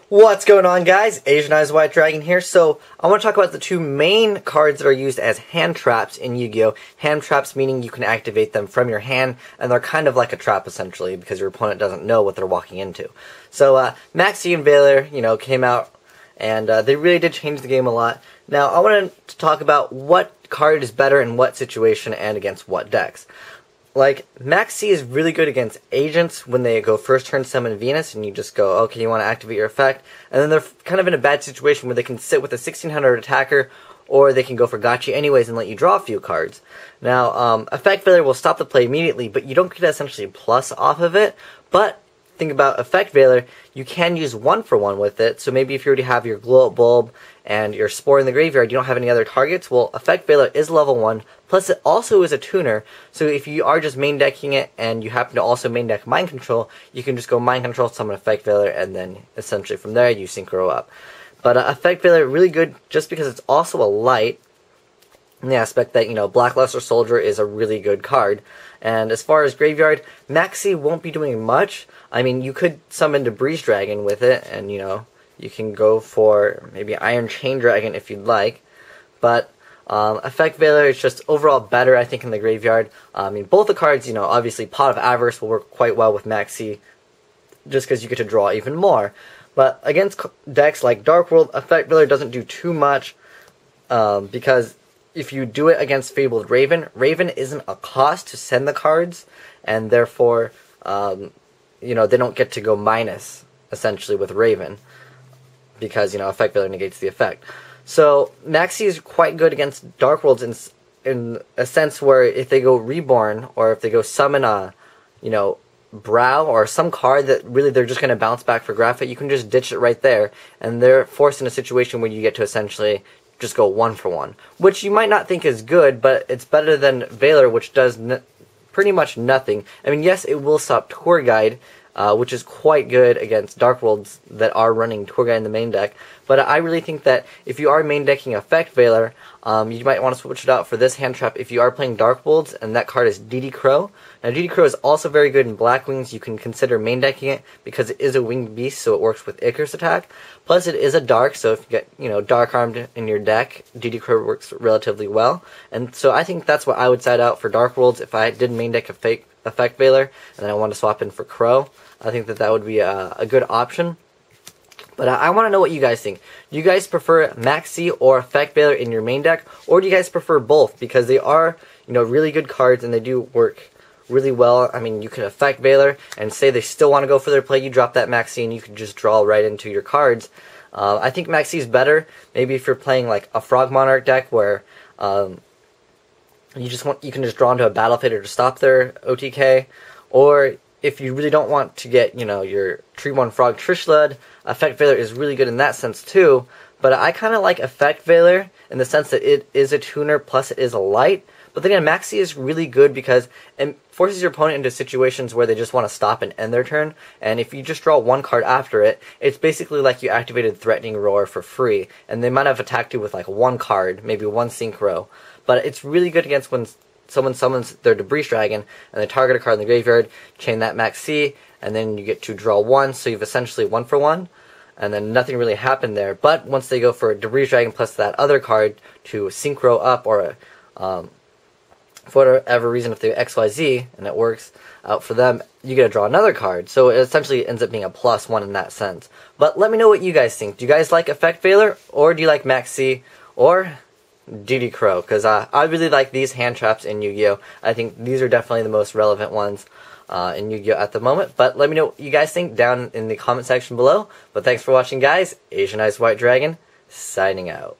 What's going on, guys? Asian Eyes White Dragon here. So I want to talk about the two main cards that are used as hand traps in Yu-Gi-Oh! Hand traps meaning you can activate them from your hand, and they're kind of like a trap essentially because your opponent doesn't know what they're walking into. So Maxx and Valor, came out, and they really did change the game a lot. Now I wanted to talk about what card is better in what situation and against what decks. Like, Maxx is really good against agents when they go first turn summon Venus, and you just go, okay, you want to activate your effect, and then they're kind of in a bad situation where they can sit with a 1600 attacker, or they can go for Gotchi anyways and let you draw a few cards. Now, Effect Veiler will stop the play immediately, but you don't get essentially plus off of it, but think about Effect Veiler, you can use 1-for-1 with it, so maybe if you already have your Glow Up Bulb and your Spore in the graveyard, you don't have any other targets, well, Effect Veiler is level 1, plus it also is a tuner, so if you are just main decking it and you happen to also main deck Mind Control, you can just go Mind Control, summon Effect Veiler, and then essentially from there you synchro up. But Effect Veiler, really good just because it's also a light, in the aspect that, Blackluster Soldier is a really good card. And as far as Graveyard, Maxx won't be doing much. I mean, you could summon Debris Dragon with it, and, you can go for maybe Iron Chain Dragon if you'd like. But Effect Veiler is just overall better, I think, in the Graveyard. I mean, both the cards, obviously Pot of Avarice will work quite well with Maxx, just because you get to draw even more. But against decks like Dark World, Effect Veiler doesn't do too much, because if you do it against Fabled Raven, Raven isn't a cost to send the cards, and therefore, they don't get to go minus, essentially, with Raven, because, Effect Veiler negates the effect. So, Maxx is quite good against Dark Worlds in a sense where if they go Reborn, or if they go summon a, Brow, or some card that really they're just going to bounce back for Graphite, you can just ditch it right there, and they're forced in a situation where you get to essentially just go 1-for-1, which you might not think is good, but it's better than Veiler, which does pretty much nothing. I mean, yes, it will stop Tour Guide, which is quite good against Dark Worlds that are running Tour Guide in the main deck, but I really think that if you are main decking Effect Veiler, you might want to switch it out for this hand trap if you are playing Dark Worlds, and that card is DD Crow. Now, DD Crow is also very good in Black Wings. You can consider main decking it because it is a winged beast, so it works with Icarus attack. Plus, it is a dark, so if you get, Dark Armed in your deck, DD Crow works relatively well. And so I think that's what I would side out for Dark Worlds if I did main deck Effect Veiler, and then I want to swap in for Crow. I think that would be a good option. But I want to know what you guys think. Do you guys prefer Maxx or Effect Veiler in your main deck, or do you guys prefer both? Because they are, really good cards, and they do work really well. I mean, you can Effect Veiler, and say they still want to go for their play, you drop that Maxx, and you can just draw right into your cards. I think Maxx is better, maybe if you're playing like a Frog Monarch deck, where you can just draw into a Battle Fader to stop their OTK, or if you really don't want to get, your Treeborn Frog Trishulud, Effect Veiler is really good in that sense too, but I kind of like Effect Veiler in the sense that it is a tuner plus it is a light. But then again, Maxx is really good because it forces your opponent into situations where they just want to stop and end their turn, and if you just draw one card after it, it's basically like you activated Threatening Roar for free, and they might have attacked you with like one card, maybe one Synchro, but it's really good against when someone summons their Debris Dragon, and they target a card in the graveyard, chain that Maxx, and then you get to draw one, so you've essentially 1-for-1, and then nothing really happened there. But once they go for a Debris Dragon plus that other card to Synchro up, or for whatever reason, if they XYZ, and it works out for them, you get to draw another card. So it essentially ends up being a +1 in that sense. But let me know what you guys think. Do you guys like Effect Veiler, or do you like Maxx, or DD Crow? Because I really like these hand traps in Yu-Gi-Oh! I think these are definitely the most relevant ones in Yu-Gi-Oh! At the moment. But let me know what you guys think down in the comment section below. But thanks for watching, guys. Asian Eyes White Dragon, signing out.